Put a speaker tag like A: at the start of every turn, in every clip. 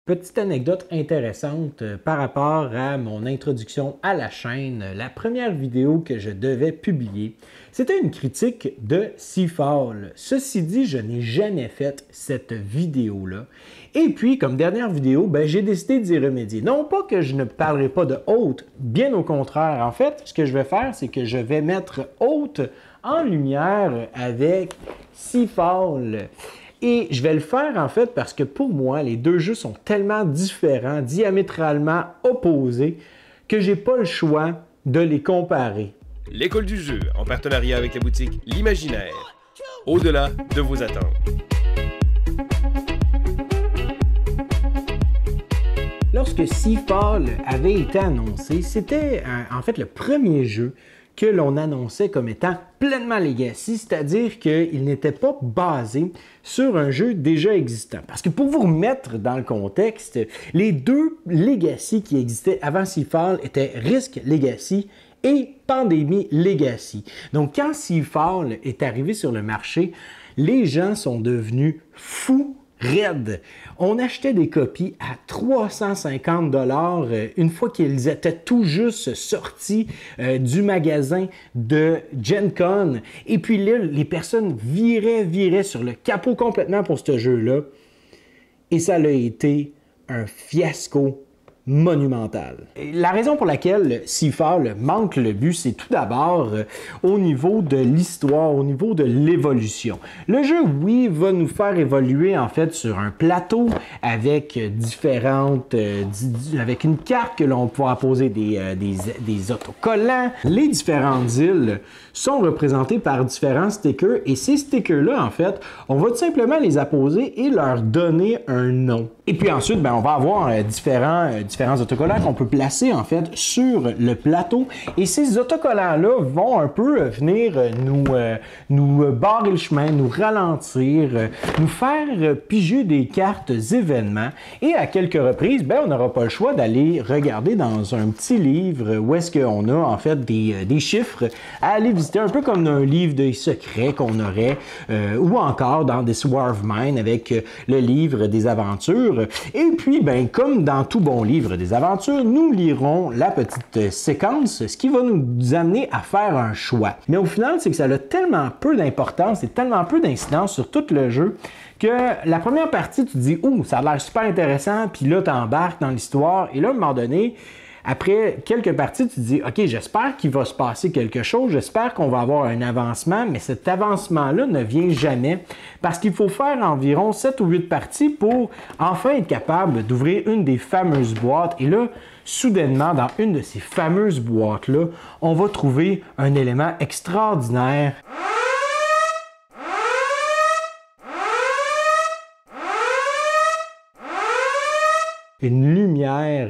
A: Petite anecdote intéressante par rapport à mon introduction à la chaîne. La première vidéo que je devais publier, c'était une critique de Seafall. Ceci dit, je n'ai jamais fait cette vidéo-là. Et puis, comme dernière vidéo, j'ai décidé d'y remédier. Non pas que je ne parlerai pas de Haute, bien au contraire. En fait, ce que je vais faire, c'est que je vais mettre Haute en lumière avec Seafall. Et je vais le faire en fait parce que pour moi, les deux jeux sont tellement différents, diamétralement opposés, que j'ai pas le choix de les comparer.
B: L'école du jeu, en partenariat avec la boutique L'Imaginaire, au-delà de vos attentes.
A: Lorsque Seafall avait été annoncé, c'était en fait le premier jeu que l'on annonçait comme étant pleinement legacy, c'est-à-dire qu'il n'était pas basé sur un jeu déjà existant. Parce que pour vous remettre dans le contexte, les deux legacy qui existaient avant Seafall étaient Risk Legacy et Pandémie Legacy. Donc quand Seafall est arrivé sur le marché, les gens sont devenus fous raide. On achetait des copies à 350 $ une fois qu'ils étaient tout juste sortis du magasin de Gen Con. Et puis là, les personnes viraient sur le capot complètement pour ce jeu-là. Et ça a été un fiasco monumental. La raison pour laquelle Seafall manque le but, c'est tout d'abord au niveau de l'histoire, au niveau de l'évolution. Le jeu, oui, va nous faire évoluer en fait sur un plateau avec avec une carte que l'on pourra poser des autocollants. Les différentes îles sont représentées par différents stickers et ces stickers-là, en fait, on va tout simplement les apposer et leur donner un nom. Et puis ensuite, on va avoir différents autocollants qu'on peut placer en fait sur le plateau. Et ces autocollants-là vont un peu venir nous barrer le chemin, nous ralentir, nous faire piger des cartes événements. Et à quelques reprises, on n'aura pas le choix d'aller regarder dans un petit livre où est-ce qu'on a en fait des chiffres à aller visiter, un peu comme un livre de secrets qu'on aurait, ou encore dans des Swarf Mine avec le livre des aventures. Et puis, comme dans tout bon livre des aventures, nous lirons la petite séquence, ce qui va nous amener à faire un choix. Mais au final, c'est que ça a tellement peu d'importance et tellement peu d'incidence sur tout le jeu que la première partie, tu te dis « Ouh, ça a l'air super intéressant », puis là, tu embarques dans l'histoire, et là, à un moment donné, après quelques parties, tu te dis « OK, j'espère qu'il va se passer quelque chose, j'espère qu'on va avoir un avancement, mais cet avancement-là ne vient jamais parce qu'il faut faire environ 7 ou 8 parties pour enfin être capable d'ouvrir une des fameuses boîtes. » Et là, soudainement, dans une de ces fameuses boîtes-là, on va trouver un élément extraordinaire. Une lumière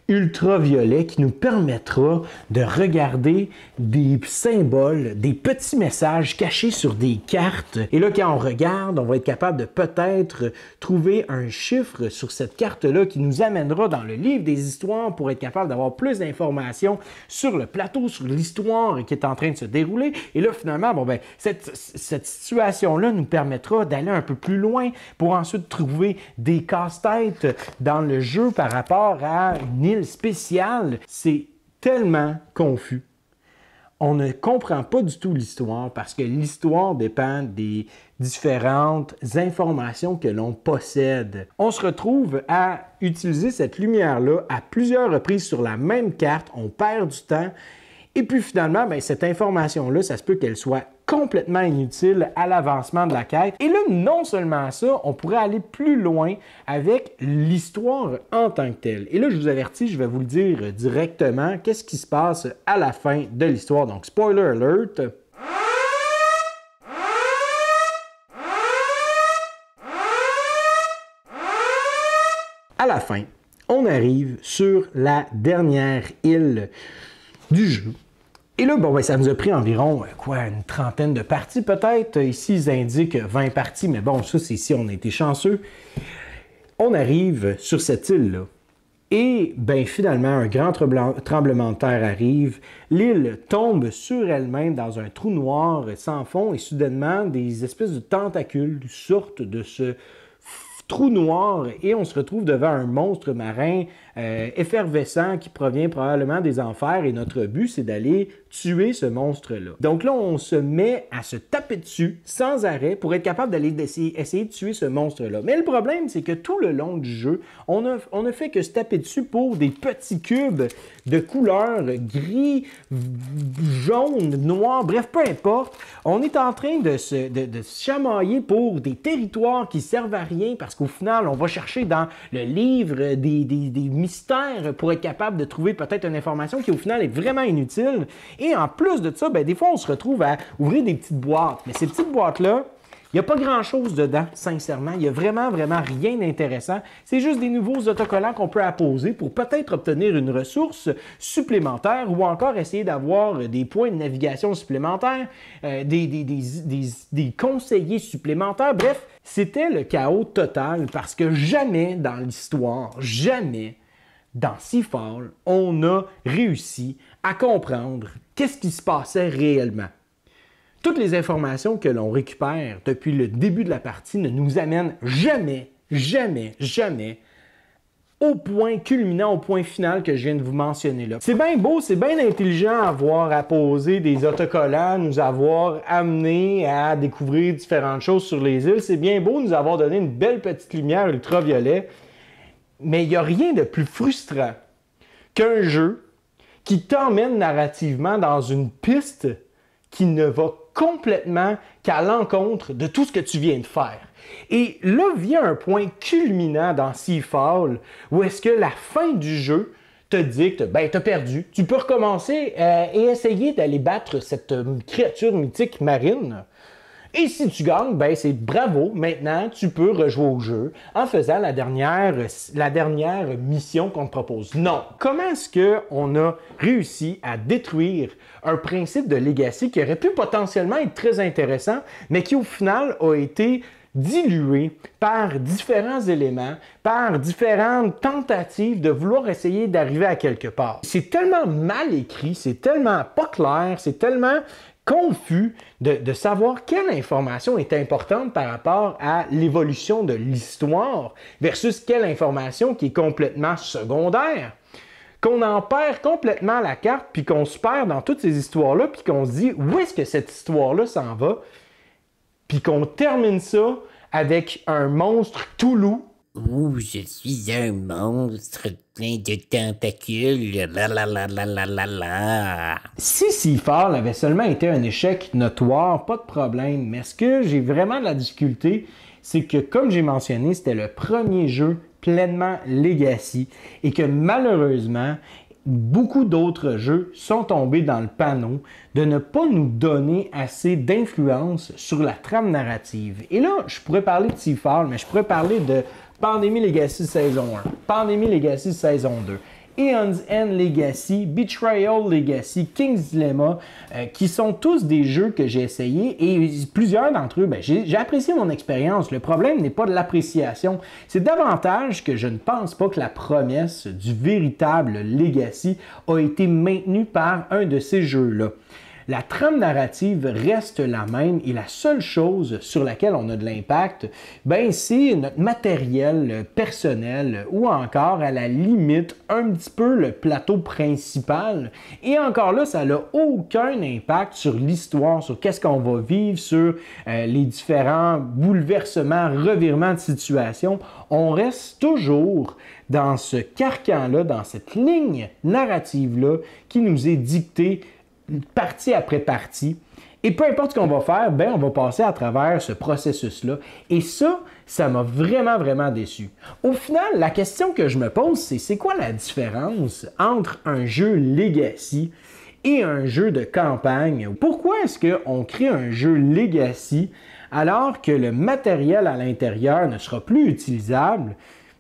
A: ultraviolet qui nous permettra de regarder des symboles, des petits messages cachés sur des cartes. Et là, quand on regarde, on va être capable de peut-être trouver un chiffre sur cette carte-là qui nous amènera dans le livre des histoires pour être capable d'avoir plus d'informations sur le plateau, sur l'histoire qui est en train de se dérouler. Et là, finalement, cette situation-là nous permettra d'aller un peu plus loin pour ensuite trouver des casse-têtes dans le jeu par rapport à une île spéciale. C'est tellement confus. On ne comprend pas du tout l'histoire parce que l'histoire dépend des différentes informations que l'on possède. On se retrouve à utiliser cette lumière-là à plusieurs reprises sur la même carte. On perd du temps. Et puis finalement, cette information-là, ça se peut qu'elle soit complètement inutile à l'avancement de la quête. Et là, non seulement ça, on pourrait aller plus loin avec l'histoire en tant que telle. Et là, je vous avertis, je vais vous le dire directement, qu'est-ce qui se passe à la fin de l'histoire. Donc, spoiler alert. À la fin, on arrive sur la dernière île du jeu. Et là, ça nous a pris environ, une trentaine de parties peut-être. Ici, ils indiquent 20 parties, mais bon, ça, c'est ici, on a été chanceux. On arrive sur cette île-là. Et, finalement, un grand tremblement de terre arrive. L'île tombe sur elle-même dans un trou noir sans fond et soudainement, des espèces de tentacules sortent de ce trou noir et on se retrouve devant un monstre marin effervescent qui provient probablement des enfers et notre but, c'est d'aller tuer ce monstre-là. Donc là, on se met à se taper dessus sans arrêt pour être capable d'aller essayer de tuer ce monstre-là. Mais le problème, c'est que tout le long du jeu, on ne fait que se taper dessus pour des petits cubes de couleur gris, jaune, noir, bref, peu importe. On est en train de se chamailler pour des territoires qui servent à rien parce qu'au final, on va chercher dans le livre des mystères pour être capable de trouver peut-être une information qui au final est vraiment inutile. Et en plus de ça, ben, des fois, on se retrouve à ouvrir des petites boîtes. Mais ces petites boîtes-là, il n'y a pas grand-chose dedans, sincèrement. Il n'y a vraiment rien d'intéressant. C'est juste des nouveaux autocollants qu'on peut apposer pour peut-être obtenir une ressource supplémentaire ou encore essayer d'avoir des points de navigation supplémentaires, des conseillers supplémentaires. Bref, c'était le chaos total parce que jamais dans l'histoire, jamais dans Seafall, on a réussi à comprendre qu'est-ce qui se passait réellement. Toutes les informations que l'on récupère depuis le début de la partie ne nous amènent jamais au point culminant, au point final que je viens de vous mentionner là. C'est bien beau, c'est bien intelligent avoir apposé des autocollants, nous avoir amené à découvrir différentes choses sur les îles. C'est bien beau nous avoir donné une belle petite lumière ultraviolet. Mais il n'y a rien de plus frustrant qu'un jeu qui t'emmène narrativement dans une piste qui ne va complètement qu'à l'encontre de tout ce que tu viens de faire. Et là vient un point culminant dans Seafall où est-ce que la fin du jeu te dicte, ben t'as perdu, tu peux recommencer et essayer d'aller battre cette créature mythique marine. Et si tu gagnes, ben c'est bravo, maintenant tu peux rejouer au jeu en faisant la dernière mission qu'on te propose. Non! Comment est-ce qu'on a réussi à détruire un principe de Legacy qui aurait pu potentiellement être très intéressant, mais qui au final a été dilué par différents éléments, par différentes tentatives de vouloir essayer d'arriver à quelque part. C'est tellement mal écrit, c'est tellement pas clair, c'est tellement confus de savoir quelle information est importante par rapport à l'évolution de l'histoire versus quelle information qui est complètement secondaire. Qu'on en perd complètement la carte, puis qu'on se perd dans toutes ces histoires-là, puis qu'on se dit où est-ce que cette histoire-là s'en va, puis qu'on termine ça avec un monstre tout loup.
C: Ouh, je suis un monstre plein de tentacules.
A: Si Seafall avait seulement été un échec notoire, pas de problème. Mais ce que j'ai vraiment de la difficulté, c'est que, comme j'ai mentionné, c'était le premier jeu pleinement Legacy et que malheureusement, beaucoup d'autres jeux sont tombés dans le panneau de ne pas nous donner assez d'influence sur la trame narrative. Et là, je pourrais parler de Seafall, mais je pourrais parler de Pandémie Legacy Saison 1, Pandémie Legacy Saison 2, Aeon's End Legacy, Betrayal Legacy, King's Dilemma, qui sont tous des jeux que j'ai essayés et plusieurs d'entre eux, ben, j'ai apprécié mon expérience. Le problème n'est pas de l'appréciation, c'est davantage que je ne pense pas que la promesse du véritable Legacy a été maintenue par un de ces jeux-là. La trame narrative reste la même et la seule chose sur laquelle on a de l'impact, ben c'est notre matériel personnel ou encore à la limite un petit peu le plateau principal. Et encore là, ça n'a aucun impact sur l'histoire, sur qu'est-ce qu'on va vivre, sur les différents bouleversements, revirements de situation. On reste toujours dans ce carcan-là, dans cette ligne narrative-là qui nous est dictée partie après partie. Et peu importe ce qu'on va faire, ben on va passer à travers ce processus-là. Et ça m'a vraiment déçu. Au final, la question que je me pose, c'est quoi la différence entre un jeu Legacy et un jeu de campagne? Pourquoi est-ce qu'on crée un jeu Legacy alors que le matériel à l'intérieur ne sera plus utilisable?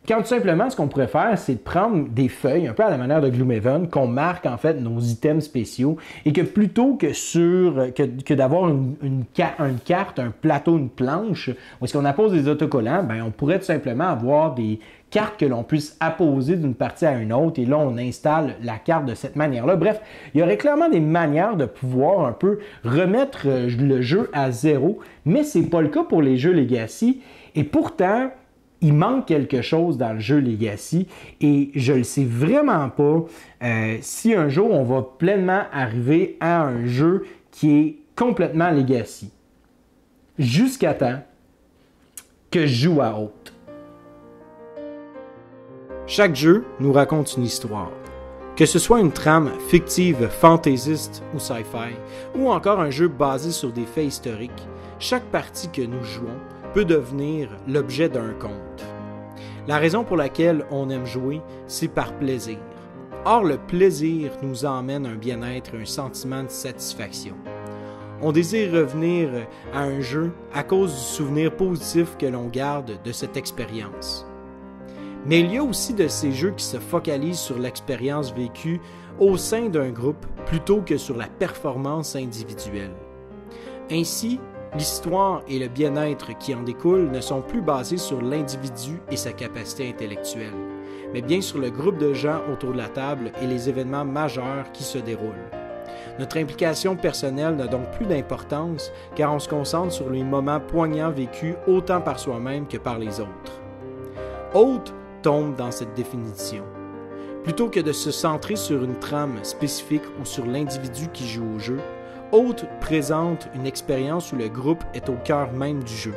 A: Quand tout simplement, ce qu'on pourrait faire, c'est de prendre des feuilles, un peu à la manière de Gloomhaven, qu'on marque en fait nos items spéciaux et que plutôt que d'avoir une carte, un plateau, une planche, où est-ce qu'on appose des autocollants, ben, on pourrait tout simplement avoir des cartes que l'on puisse apposer d'une partie à une autre et là, on installe la carte de cette manière-là. Bref, il y aurait clairement des manières de pouvoir un peu remettre le jeu à zéro, mais c'est pas le cas pour les jeux Legacy et pourtant, il manque quelque chose dans le jeu Legacy et je ne sais vraiment pas si un jour on va pleinement arriver à un jeu qui est complètement Legacy. Jusqu'à temps que je joue à Haute. Chaque jeu nous raconte une histoire. Que ce soit une trame fictive, fantaisiste ou sci-fi, ou encore un jeu basé sur des faits historiques, chaque partie que nous jouons peut devenir l'objet d'un conte. La raison pour laquelle on aime jouer, c'est par plaisir. Or, le plaisir nous emmène un bien-être et un sentiment de satisfaction. On désire revenir à un jeu à cause du souvenir positif que l'on garde de cette expérience. Mais il y a aussi de ces jeux qui se focalisent sur l'expérience vécue au sein d'un groupe plutôt que sur la performance individuelle. Ainsi, l'histoire et le bien-être qui en découlent ne sont plus basés sur l'individu et sa capacité intellectuelle, mais bien sur le groupe de gens autour de la table et les événements majeurs qui se déroulent. Notre implication personnelle n'a donc plus d'importance car on se concentre sur les moments poignants vécus autant par soi-même que par les autres. Haute tombe dans cette définition. Plutôt que de se centrer sur une trame spécifique ou sur l'individu qui joue au jeu, Haute présente une expérience où le groupe est au cœur même du jeu.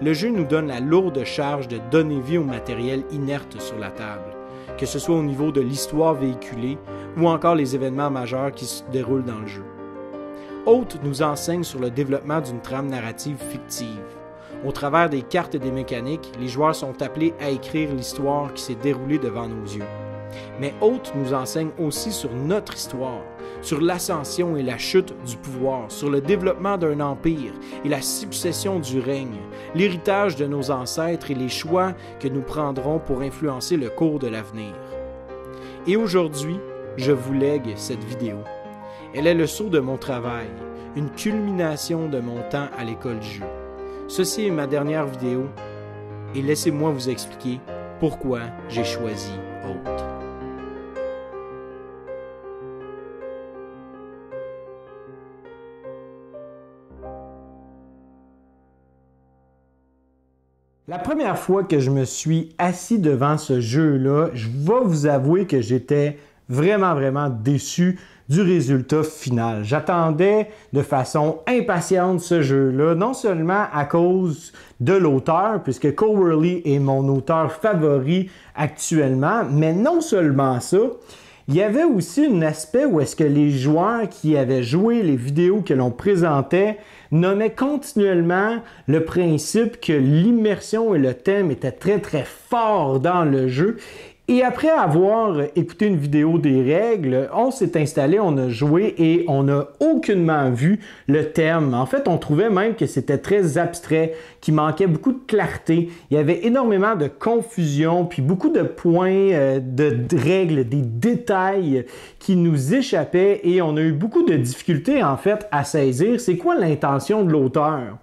A: Le jeu nous donne la lourde charge de donner vie au matériel inerte sur la table, que ce soit au niveau de l'histoire véhiculée ou encore les événements majeurs qui se déroulent dans le jeu. Haute nous enseigne sur le développement d'une trame narrative fictive. Au travers des cartes et des mécaniques, les joueurs sont appelés à écrire l'histoire qui s'est déroulée devant nos yeux. Mais Haute nous enseigne aussi sur notre histoire, sur l'ascension et la chute du pouvoir, sur le développement d'un empire et la succession du règne, l'héritage de nos ancêtres et les choix que nous prendrons pour influencer le cours de l'avenir. Et aujourd'hui, je vous lègue cette vidéo. Elle est le sceau de mon travail, une culmination de mon temps à l'école du jeu. Ceci est ma dernière vidéo et laissez-moi vous expliquer pourquoi j'ai choisi Haute. La première fois que je me suis assis devant ce jeu-là, je vais vous avouer que j'étais vraiment déçu du résultat final. J'attendais de façon impatiente ce jeu-là, non seulement à cause de l'auteur, puisque Cole Wehrle est mon auteur favori actuellement, mais non seulement ça, il y avait aussi un aspect où est-ce que les joueurs qui avaient joué les vidéos que l'on présentait nommaient continuellement le principe que l'immersion et le thème étaient très forts dans le jeu. Et après avoir écouté une vidéo des règles, on s'est installé, on a joué et on n'a aucunement vu le thème. En fait, on trouvait même que c'était très abstrait, qu'il manquait beaucoup de clarté. Il y avait énormément de confusion, puis beaucoup de points, de règles, des détails qui nous échappaient et on a eu beaucoup de difficultés en fait à saisir c'est quoi l'intention de l'auteur.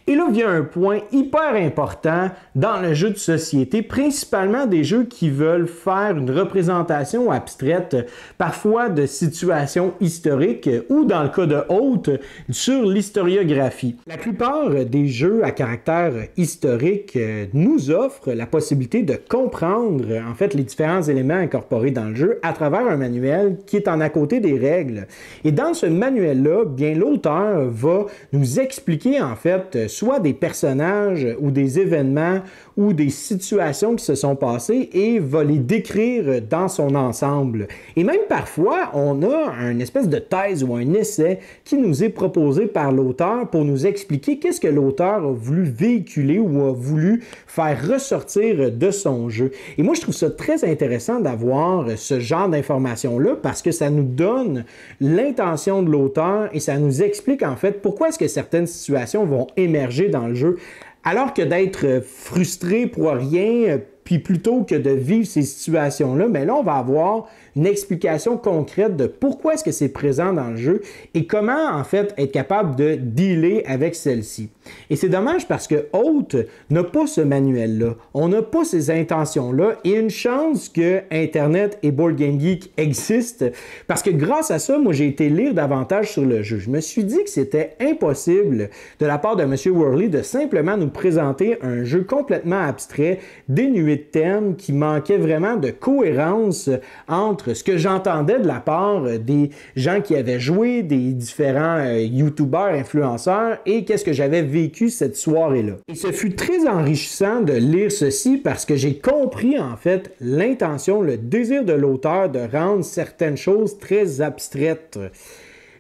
A: Et là vient un point hyper important dans le jeu de société, principalement des jeux qui veulent faire une représentation abstraite, parfois de situations historiques ou, dans le cas de Haute, sur l'historiographie. La plupart des jeux à caractère historique nous offrent la possibilité de comprendre en fait les différents éléments incorporés dans le jeu à travers un manuel qui est en à côté des règles. Et dans ce manuel-là, bien l'auteur va nous expliquer en fait soit des personnages ou des événements ou des situations qui se sont passées et va les décrire dans son ensemble. Et même parfois, on a une espèce de thèse ou un essai qui nous est proposé par l'auteur pour nous expliquer qu'est-ce que l'auteur a voulu véhiculer ou a voulu faire ressortir de son jeu. Et moi, je trouve ça très intéressant d'avoir ce genre d'informations-là parce que ça nous donne l'intention de l'auteur et ça nous explique en fait pourquoi est-ce que certaines situations vont émerger dans le jeu. Alors que d'être frustré pour rien, puis plutôt que de vivre ces situations-là, mais là, on va avoir une explication concrète de pourquoi est-ce que c'est présent dans le jeu et comment, en fait, être capable de dealer avec celle-ci. Et c'est dommage parce que Haute n'a pas ce manuel-là. On n'a pas ces intentions-là et une chance que Internet et Board Game Geek existent parce que grâce à ça, moi, j'ai été lire davantage sur le jeu. Je me suis dit que c'était impossible de la part de M. Worley de simplement nous présenter un jeu complètement abstrait, dénué de thèmes, qui manquait vraiment de cohérence entre ce que j'entendais de la part des gens qui avaient joué, des différents YouTubers, influenceurs, et qu'est-ce que j'avais vécu cette soirée-là. Et ce fut très enrichissant de lire ceci parce que j'ai compris en fait l'intention, le désir de l'auteur de rendre certaines choses très abstraites.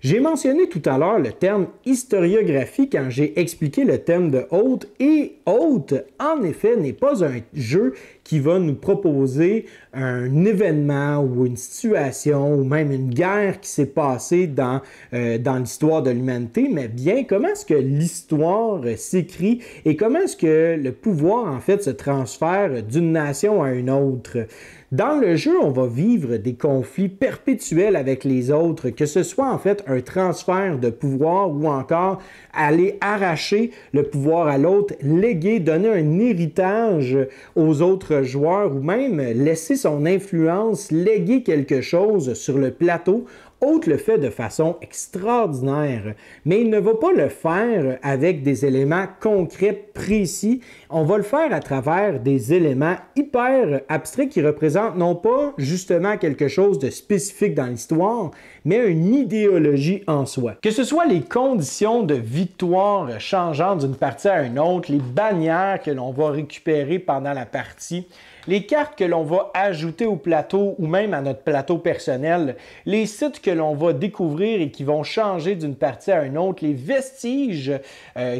A: J'ai mentionné tout à l'heure le terme historiographie quand j'ai expliqué le thème de Haute, et Haute, en effet, n'est pas un jeu qui va nous proposer un événement ou une situation ou même une guerre qui s'est passée dans l'histoire de l'humanité, mais bien comment est-ce que l'histoire s'écrit et comment est-ce que le pouvoir, en fait, se transfère d'une nation à une autre. Dans le jeu, on va vivre des conflits perpétuels avec les autres, que ce soit en fait un transfert de pouvoir ou encore aller arracher le pouvoir à l'autre, léguer, donner un héritage aux autres joueurs ou même laisser son influence, léguer quelque chose sur le plateau. Haute le fait de façon extraordinaire, mais il ne va pas le faire avec des éléments concrets, précis. On va le faire à travers des éléments hyper abstraits qui représentent non pas justement quelque chose de spécifique dans l'histoire, mais une idéologie en soi. Que ce soit les conditions de victoire changeantes d'une partie à une autre, les bannières que l'on va récupérer pendant la partie, les cartes que l'on va ajouter au plateau ou même à notre plateau personnel, les sites que l'on va découvrir et qui vont changer d'une partie à une autre, les vestiges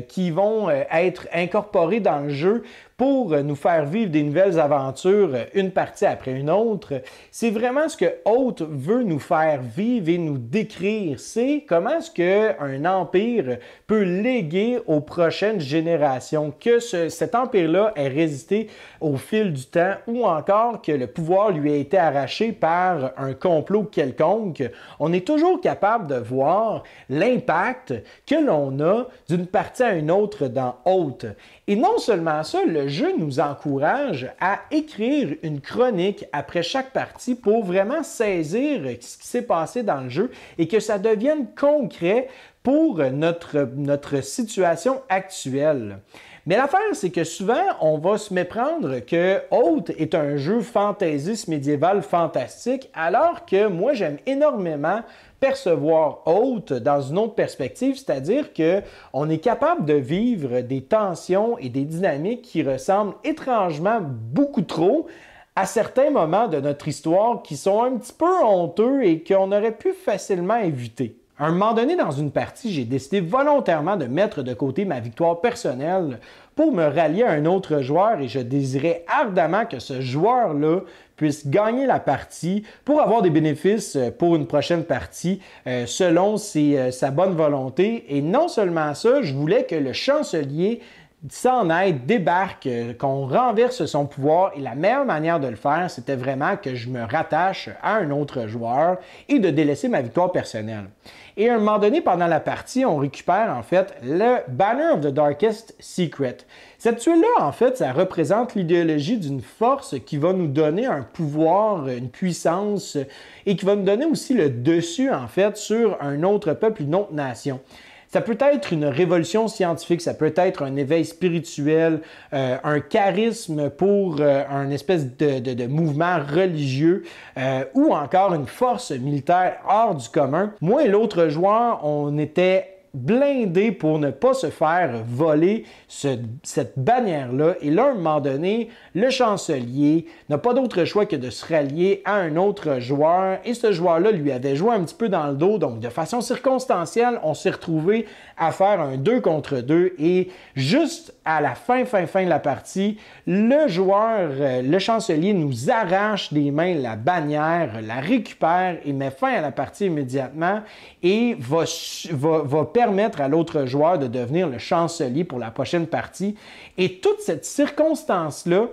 A: qui vont être incorporés dans le jeu pour nous faire vivre des nouvelles aventures une partie après une autre. C'est vraiment ce que Haute veut nous faire vivre et nous décrire. C'est comment est-ce qu'un empire peut léguer aux prochaines générations, que cet empire-là ait résisté au fil du temps ou encore que le pouvoir lui a été arraché par un complot quelconque. On est toujours capable de voir l'impact que l'on a d'une partie à une autre dans Haute. Et non seulement ça, le jeu nous encourage à écrire une chronique après chaque partie pour vraiment saisir ce qui s'est passé dans le jeu et que ça devienne concret pour notre situation actuelle. Mais l'affaire, c'est que souvent, on va se méprendre que Haute est un jeu fantaisiste médiéval fantastique, alors que moi, j'aime énormément percevoir Haute dans une autre perspective, c'est-à-dire qu'on est capable de vivre des tensions et des dynamiques qui ressemblent étrangement beaucoup trop à certains moments de notre histoire qui sont un petit peu honteux et qu'on aurait pu facilement éviter. À un moment donné dans une partie, j'ai décidé volontairement de mettre de côté ma victoire personnelle pour me rallier à un autre joueur et je désirais ardemment que ce joueur-là puisse gagner la partie pour avoir des bénéfices pour une prochaine partie selon sa bonne volonté. Et non seulement ça, je voulais que le chancelier s'en aide, débarque, qu'on renverse son pouvoir et la meilleure manière de le faire, c'était vraiment que je me rattache à un autre joueur et de délaisser ma victoire personnelle. Et à un moment donné, pendant la partie, on récupère en fait le Banner of the Darkest Secret. Cette tuile-là, en fait, ça représente l'idéologie d'une force qui va nous donner un pouvoir, une puissance et qui va nous donner aussi le dessus, en fait, sur un autre peuple, une autre nation. Ça peut être une révolution scientifique, ça peut être un éveil spirituel, un charisme pour un espèce de mouvement religieux ou encore une force militaire hors du commun. Moi et l'autre joueur, on était blindé pour ne pas se faire voler cette bannière-là. Et là, à un moment donné, le chancelier n'a pas d'autre choix que de se rallier à un autre joueur. Et ce joueur-là lui avait joué un petit peu dans le dos. Donc, de façon circonstancielle, on s'est retrouvé à faire un 2 contre 2. Et juste à la fin de la partie, le joueur, le chancelier, nous arrache des mains la bannière, la récupère et met fin à la partie immédiatement et va permettre à l'autre joueur de devenir le chancelier pour la prochaine partie. Et toute cette circonstance-là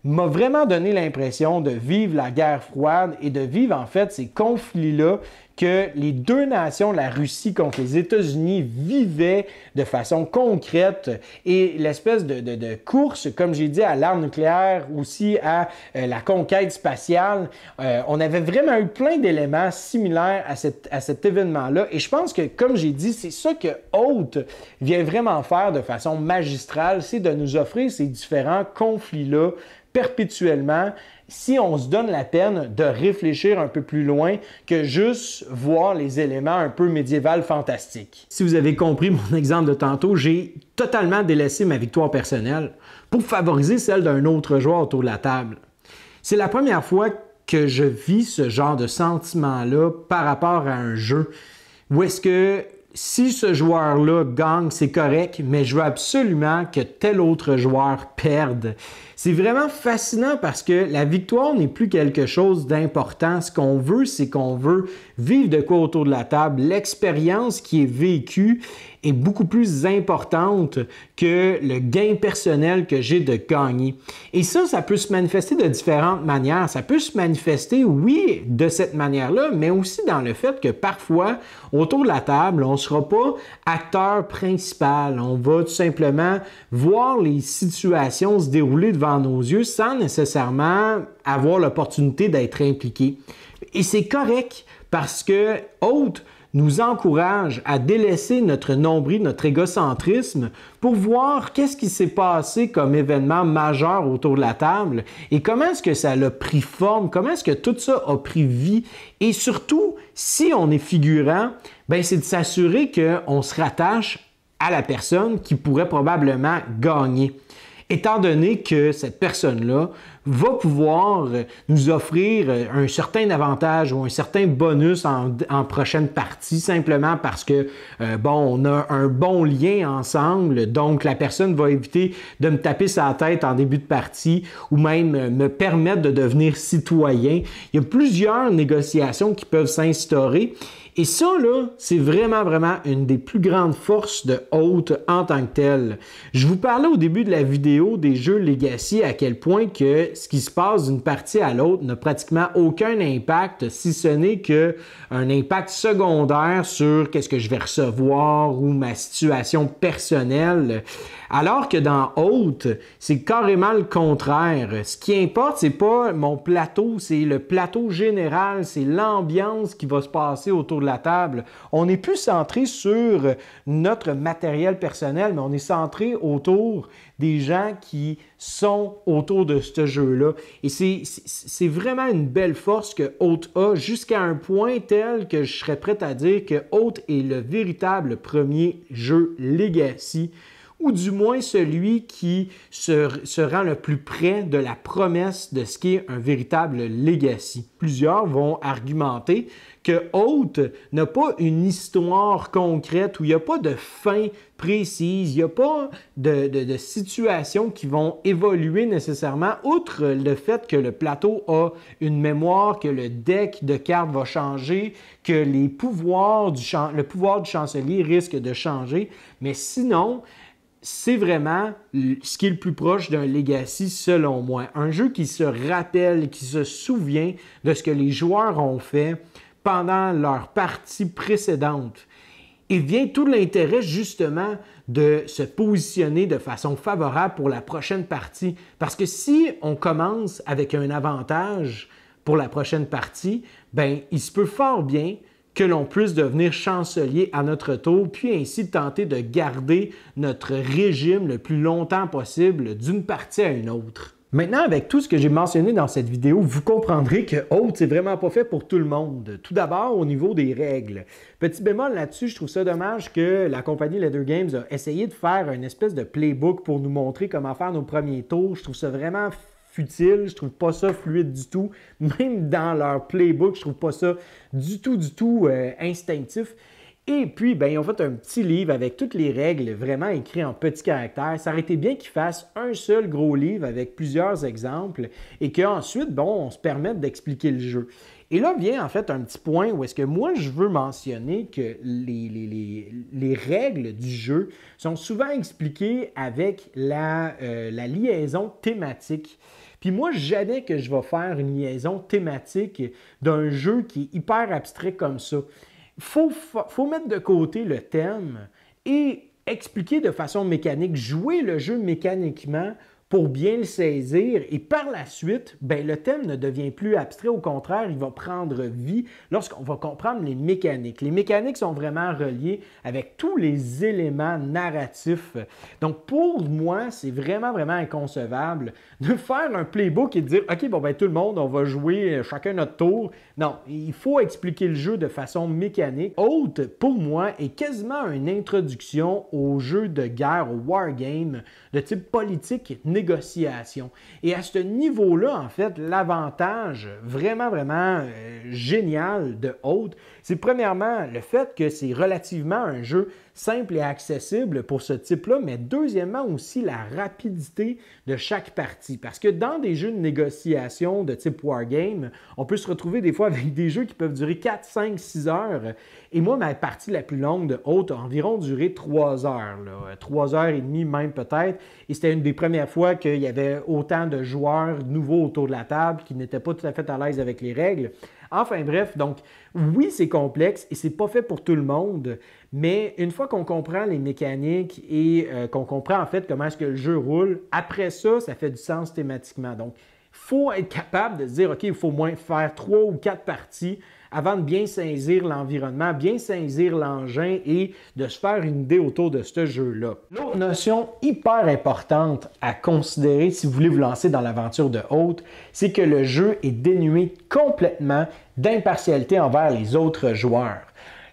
A: m'a vraiment donné l'impression de vivre la guerre froide et de vivre en fait ces conflits-là que les deux nations, la Russie contre les États-Unis, vivaient de façon concrète et l'espèce de course, comme j'ai dit, à l'arme nucléaire, aussi à la conquête spatiale. On avait vraiment eu plein d'éléments similaires à cet événement-là et je pense que, comme j'ai dit, c'est ça que Hoth vient vraiment faire de façon magistrale, c'est de nous offrir ces différents conflits-là perpétuellement si on se donne la peine de réfléchir un peu plus loin que juste voir les éléments un peu médiéval fantastiques. Si vous avez compris mon exemple de tantôt, j'ai totalement délaissé ma victoire personnelle pour favoriser celle d'un autre joueur autour de la table. C'est la première fois que je vis ce genre de sentiment-là par rapport à un jeu où est-ce que si ce joueur-là gagne, c'est correct, mais je veux absolument que tel autre joueur perde. C'est vraiment fascinant parce que la victoire n'est plus quelque chose d'important. Ce qu'on veut, c'est qu'on veut vivre de quoi autour de la table. L'expérience qui est vécue est beaucoup plus importante que le gain personnel que j'ai de gagner. Et ça peut se manifester de différentes manières. Ça peut se manifester, oui, de cette manière-là, mais aussi dans le fait que parfois, autour de la table, on ne sera pas acteur principal. On va tout simplement voir les situations se dérouler devant nos yeux sans nécessairement avoir l'opportunité d'être impliqué. Et c'est correct parce que Hoth nous encourage à délaisser notre nombril, notre égocentrisme pour voir qu'est-ce qui s'est passé comme événement majeur autour de la table et comment est-ce que ça a pris forme, comment est-ce que tout ça a pris vie et surtout, si on est figurant, ben c'est de s'assurer qu'on se rattache à la personne qui pourrait probablement gagner. Étant donné que cette personne-là va pouvoir nous offrir un certain avantage ou un certain bonus en prochaine partie, simplement parce que, on a un bon lien ensemble, donc la personne va éviter de me taper sa tête en début de partie ou même me permettre de devenir citoyen. Il y a plusieurs négociations qui peuvent s'instaurer. Et ça, là, c'est vraiment une des plus grandes forces de Hoth en tant que tel. Je vous parlais au début de la vidéo des jeux Legacy à quel point que ce qui se passe d'une partie à l'autre n'a pratiquement aucun impact, si ce n'est qu'un impact secondaire sur qu'est-ce que je vais recevoir ou ma situation personnelle. Alors que dans Hoth, c'est carrément le contraire. Ce qui importe, c'est pas mon plateau, c'est le plateau général, c'est l'ambiance qui va se passer autour de la table. On n'est plus centré sur notre matériel personnel, mais on est centré autour des gens qui sont autour de ce jeu-là. Et c'est vraiment une belle force que Hoth a, jusqu'à un point tel que je serais prêt à dire que Hoth est le véritable premier jeu Legacy, ou du moins celui qui se rend le plus près de la promesse de ce qui est un véritable legacy. Plusieurs vont argumenter que Hoth n'a pas une histoire concrète où il n'y a pas de fin précise, il n'y a pas de situations qui vont évoluer nécessairement, outre le fait que le plateau a une mémoire, que le deck de cartes va changer, que le pouvoir du chancelier risque de changer, mais sinon, c'est vraiment ce qui est le plus proche d'un legacy selon moi. Un jeu qui se rappelle, qui se souvient de ce que les joueurs ont fait pendant leur partie précédente. Et vient tout l'intérêt justement de se positionner de façon favorable pour la prochaine partie. Parce que si on commence avec un avantage pour la prochaine partie, ben il se peut fort bien que l'on puisse devenir chancelier à notre tour, puis ainsi tenter de garder notre régime le plus longtemps possible d'une partie à une autre. Maintenant, avec tout ce que j'ai mentionné dans cette vidéo, vous comprendrez que Hoth, c'est vraiment pas fait pour tout le monde. Tout d'abord, au niveau des règles. Petit bémol là-dessus, je trouve ça dommage que la compagnie Leder Games a essayé de faire une espèce de playbook pour nous montrer comment faire nos premiers tours. Je trouve ça vraiment futile, je trouve pas ça fluide du tout. Même dans leur playbook, je trouve pas ça du tout instinctif. Et puis, ben, ils ont fait un petit livre avec toutes les règles vraiment écrites en petits caractères. Ça aurait été bien qu'ils fassent un seul gros livre avec plusieurs exemples et qu'ensuite, bon, on se permette d'expliquer le jeu. Et là vient en fait un petit point où est-ce que moi je veux mentionner que les règles du jeu sont souvent expliquées avec la liaison thématique. Puis moi, jamais que je vais faire une liaison thématique d'un jeu qui est hyper abstrait comme ça. Il faut mettre de côté le thème et expliquer de façon mécanique, jouer le jeu mécaniquement pour bien le saisir et par la suite, ben, le thème ne devient plus abstrait, au contraire, il va prendre vie lorsqu'on va comprendre les mécaniques. Les mécaniques sont vraiment reliées avec tous les éléments narratifs. Donc pour moi, c'est vraiment, vraiment inconcevable de faire un playbook et de dire « OK, bon, ben, tout le monde, on va jouer chacun notre tour ». Non, il faut expliquer le jeu de façon mécanique. Oath, pour moi, est quasiment une introduction au jeu de guerre, au wargame, de type politique, négociation. Et à ce niveau-là, en fait, l'avantage vraiment, vraiment génial de Oath, c'est premièrement le fait que c'est relativement un jeu simple et accessible pour ce type-là, mais deuxièmement aussi la rapidité de chaque partie. Parce que dans des jeux de négociation de type wargame, on peut se retrouver des fois avec des jeux qui peuvent durer 4, 5, 6 heures. Et moi, ma partie la plus longue de Oath a environ duré 3 heures. 3 heures et demie même peut-être. Et c'était une des premières fois qu'il y avait autant de joueurs nouveaux autour de la table qui n'étaient pas tout à fait à l'aise avec les règles. Enfin bref, donc oui, c'est complexe et c'est pas fait pour tout le monde, mais une fois qu'on comprend les mécaniques et qu'on comprend en fait comment est-ce que le jeu roule, après ça, ça fait du sens thématiquement. Donc, il faut être capable de se dire, OK, il faut au moins faire 3 ou 4 parties avant de bien saisir l'environnement, bien saisir l'engin et de se faire une idée autour de ce jeu-là. L'autre notion hyper importante à considérer si vous voulez vous lancer dans l'aventure de Oath, c'est que le jeu est dénué complètement d'impartialité envers les autres joueurs.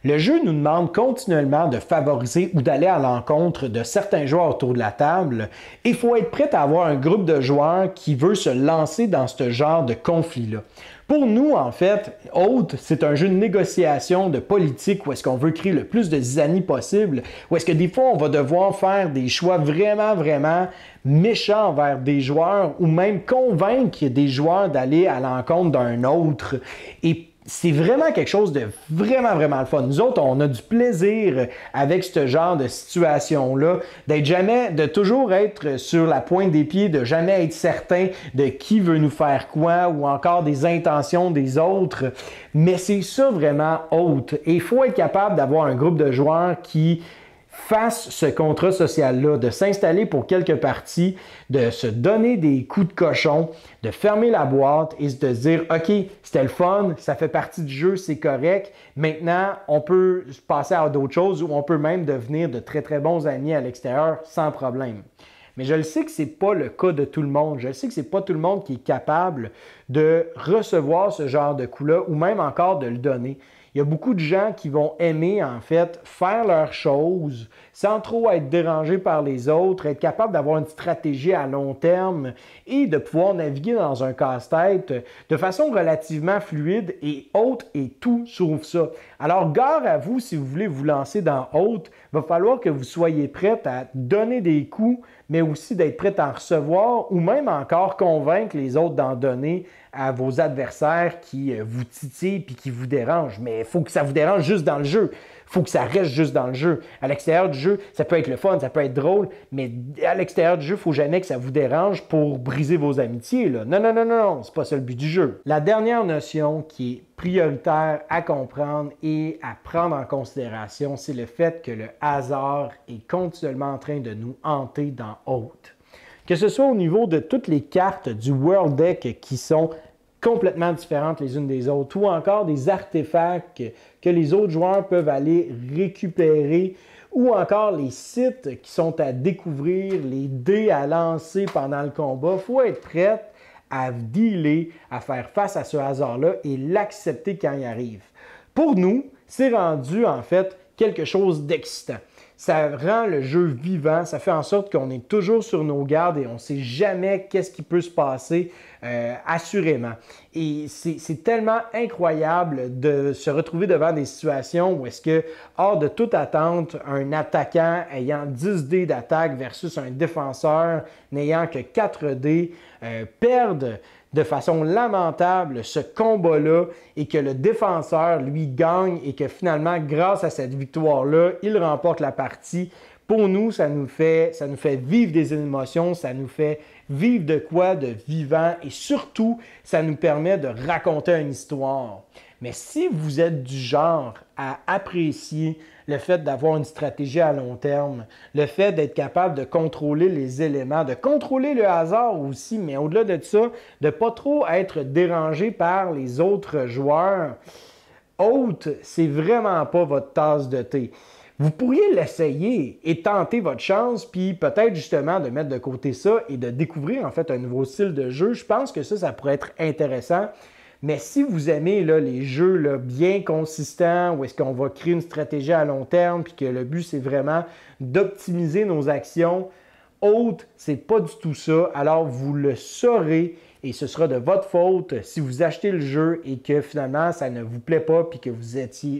A: Le jeu nous demande continuellement de favoriser ou d'aller à l'encontre de certains joueurs autour de la table et il faut être prêt à avoir un groupe de joueurs qui veut se lancer dans ce genre de conflit-là. Pour nous, en fait, Oath, c'est un jeu de négociation, de politique, où est-ce qu'on veut créer le plus de zizanie possible, où est-ce que des fois, on va devoir faire des choix vraiment, vraiment méchants envers des joueurs, ou même convaincre des joueurs d'aller à l'encontre d'un autre. Et c'est vraiment quelque chose de vraiment, vraiment le fun. Nous autres, on a du plaisir avec ce genre de situation-là, de toujours être sur la pointe des pieds, de jamais être certain de qui veut nous faire quoi ou encore des intentions des autres. Mais c'est ça vraiment Oath. Et il faut être capable d'avoir un groupe de joueurs qui fasse ce contrat social-là, de s'installer pour quelques parties, de se donner des coups de cochon, de fermer la boîte et de se dire « OK, c'était le fun, ça fait partie du jeu, c'est correct. Maintenant, on peut passer à d'autres choses ou on peut même devenir de très, très bons amis à l'extérieur sans problème. » Mais je le sais que ce n'est pas le cas de tout le monde. Je sais que ce n'est pas tout le monde qui est capable de recevoir ce genre de coup-là ou même encore de le donner. Il y a beaucoup de gens qui vont aimer, en fait, faire leurs choses sans trop être dérangés par les autres, être capable d'avoir une stratégie à long terme et de pouvoir naviguer dans un casse-tête de façon relativement fluide et Oath est tout sauf ça. Alors, gare à vous si vous voulez vous lancer dans Oath, il va falloir que vous soyez prêts à donner des coups, mais aussi d'être prêts à en recevoir ou même encore convaincre les autres d'en donner à vos adversaires qui vous titillent et qui vous dérangent. Mais il faut que ça vous dérange juste dans le jeu. Il faut que ça reste juste dans le jeu. À l'extérieur du jeu, ça peut être le fun, ça peut être drôle, mais à l'extérieur du jeu, il ne faut jamais que ça vous dérange pour briser vos amitiés. Là. Non, non, non, non, c'est pas ça le but du jeu. La dernière notion qui est prioritaire à comprendre et à prendre en considération, c'est le fait que le hasard est continuellement en train de nous hanter dans Oath. Que ce soit au niveau de toutes les cartes du World Deck qui sont complètement différentes les unes des autres, ou encore des artefacts que les autres joueurs peuvent aller récupérer, ou encore les sites qui sont à découvrir, les dés à lancer pendant le combat. Il faut être prêt à dealer, à faire face à ce hasard-là et l'accepter quand il arrive. Pour nous, c'est rendu en fait quelque chose d'excitant. Ça rend le jeu vivant, ça fait en sorte qu'on est toujours sur nos gardes et on ne sait jamais qu'est-ce qui peut se passer assurément. Et c'est tellement incroyable de se retrouver devant des situations où est-ce que, hors de toute attente, un attaquant ayant 10 dés d'attaque versus un défenseur n'ayant que 4 dés perdent de façon lamentable ce combat-là et que le défenseur, lui, gagne et que finalement, grâce à cette victoire-là, il remporte la partie pour nous, ça nous fait vivre des émotions, ça nous fait vivre de quoi de vivant et surtout, ça nous permet de raconter une histoire. Mais si vous êtes du genre à apprécier le fait d'avoir une stratégie à long terme, le fait d'être capable de contrôler les éléments, de contrôler le hasard aussi, mais au-delà de ça, de ne pas trop être dérangé par les autres joueurs, Hôte, c'est vraiment pas votre tasse de thé. Vous pourriez l'essayer et tenter votre chance, puis peut-être justement de mettre de côté ça et de découvrir en fait un nouveau style de jeu. Je pense que ça pourrait être intéressant. Mais si vous aimez là, les jeux là, bien consistants, où est-ce qu'on va créer une stratégie à long terme, puis que le but c'est vraiment d'optimiser nos actions, Hôte, c'est pas du tout ça. Alors vous le saurez et ce sera de votre faute si vous achetez le jeu et que finalement ça ne vous plaît pas puis que vous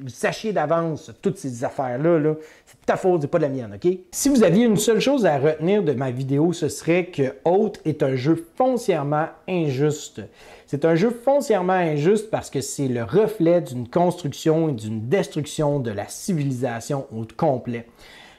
A: sachiez d'avance toutes ces affaires-là. Là, c'est de ta faute, c'est pas de la mienne, OK? Si vous aviez une seule chose à retenir de ma vidéo, ce serait que Hôte est un jeu foncièrement injuste. C'est un jeu foncièrement injuste parce que c'est le reflet d'une construction et d'une destruction de la civilisation au complet.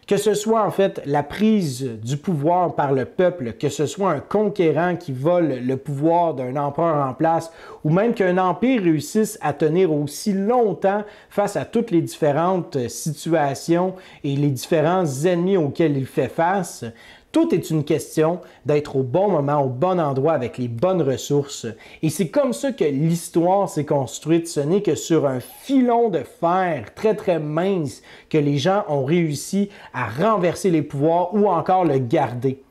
A: Que ce soit en fait la prise du pouvoir par le peuple, que ce soit un conquérant qui vole le pouvoir d'un empereur en place, ou même qu'un empire réussisse à tenir aussi longtemps face à toutes les différentes situations et les différents ennemis auxquels il fait face, tout est une question d'être au bon moment, au bon endroit, avec les bonnes ressources. Et c'est comme ça que l'histoire s'est construite. Ce n'est que sur un filon de fer très, très mince que les gens ont réussi à renverser les pouvoirs ou encore le garder.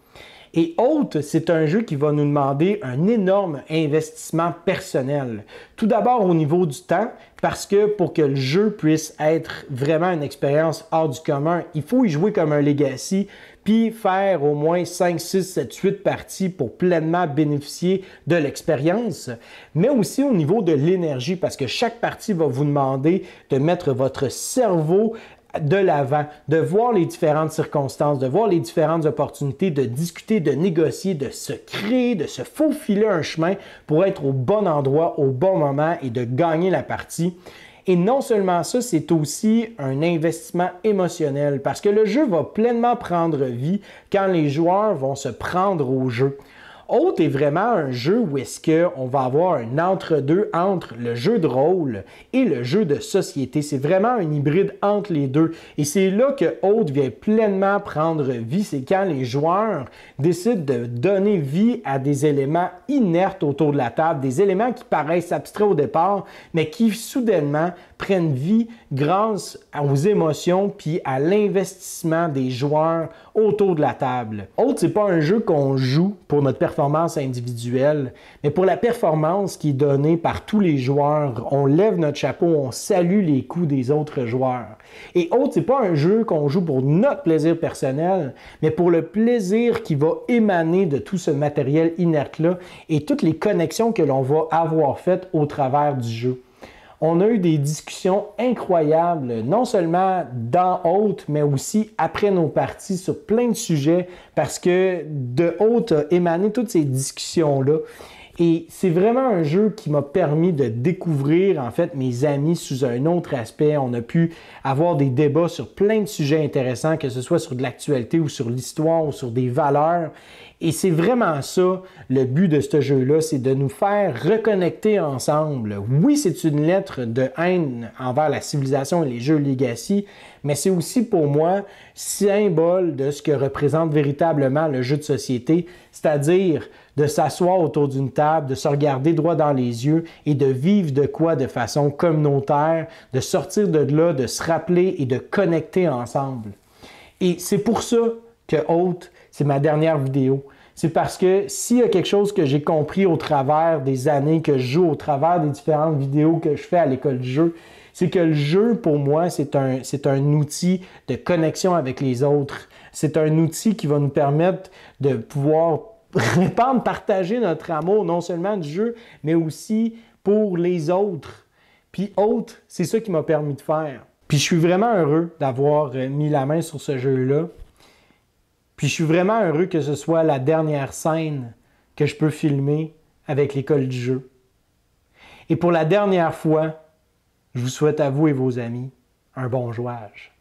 A: Et Hôte, c'est un jeu qui va nous demander un énorme investissement personnel. Tout d'abord au niveau du temps, parce que pour que le jeu puisse être vraiment une expérience hors du commun, il faut y jouer comme un legacy, puis faire au moins 5, 6, 7, 8 parties pour pleinement bénéficier de l'expérience, mais aussi au niveau de l'énergie, parce que chaque partie va vous demander de mettre votre cerveau de l'avant, de voir les différentes circonstances, de voir les différentes opportunités, de discuter, de négocier, de se créer, de se faufiler un chemin pour être au bon endroit, au bon moment et de gagner la partie. Et non seulement ça, c'est aussi un investissement émotionnel parce que le jeu va pleinement prendre vie quand les joueurs vont se prendre au jeu. Hôte est vraiment un jeu où est-ce qu'on va avoir un entre-deux entre le jeu de rôle et le jeu de société. C'est vraiment un hybride entre les deux. Et c'est là que Hôte vient pleinement prendre vie. C'est quand les joueurs décident de donner vie à des éléments inertes autour de la table, des éléments qui paraissent abstraits au départ, mais qui soudainement prennent vie grâce aux émotions puis à l'investissement des joueurs autour de la table. Hôte, c'est pas un jeu qu'on joue pour notre performance individuelle, mais pour la performance qui est donnée par tous les joueurs. On lève notre chapeau, on salue les coups des autres joueurs. Et Hôte, c'est pas un jeu qu'on joue pour notre plaisir personnel, mais pour le plaisir qui va émaner de tout ce matériel inerte-là et toutes les connexions que l'on va avoir faites au travers du jeu. On a eu des discussions incroyables, non seulement dans Hôte, mais aussi après nos parties sur plein de sujets, parce que de Hôte a émané toutes ces discussions-là. Et c'est vraiment un jeu qui m'a permis de découvrir en fait mes amis sous un autre aspect. On a pu avoir des débats sur plein de sujets intéressants, que ce soit sur de l'actualité ou sur l'histoire ou sur des valeurs. Et c'est vraiment ça, le but de ce jeu-là, c'est de nous faire reconnecter ensemble. Oui, c'est une lettre de haine envers la civilisation et les jeux Legacy, mais c'est aussi pour moi symbole de ce que représente véritablement le jeu de société, c'est-à-dire de s'asseoir autour d'une table, de se regarder droit dans les yeux et de vivre de quoi de façon communautaire, de sortir de là, de se rappeler et de connecter ensemble. Et c'est pour ça que Hôte, c'est ma dernière vidéo. C'est parce que s'il y a quelque chose que j'ai compris au travers des années que je joue, au travers des différentes vidéos que je fais à l'école du jeu, c'est que le jeu, pour moi, c'est un outil de connexion avec les autres. C'est un outil qui va nous permettre de pouvoir répandre, partager notre amour, non seulement du jeu, mais aussi pour les autres. Puis Hôte, c'est ça qui m'a permis de faire. Puis je suis vraiment heureux d'avoir mis la main sur ce jeu-là. Puis je suis vraiment heureux que ce soit la dernière scène que je peux filmer avec l'école du jeu. Et pour la dernière fois, je vous souhaite à vous et vos amis un bon jouage.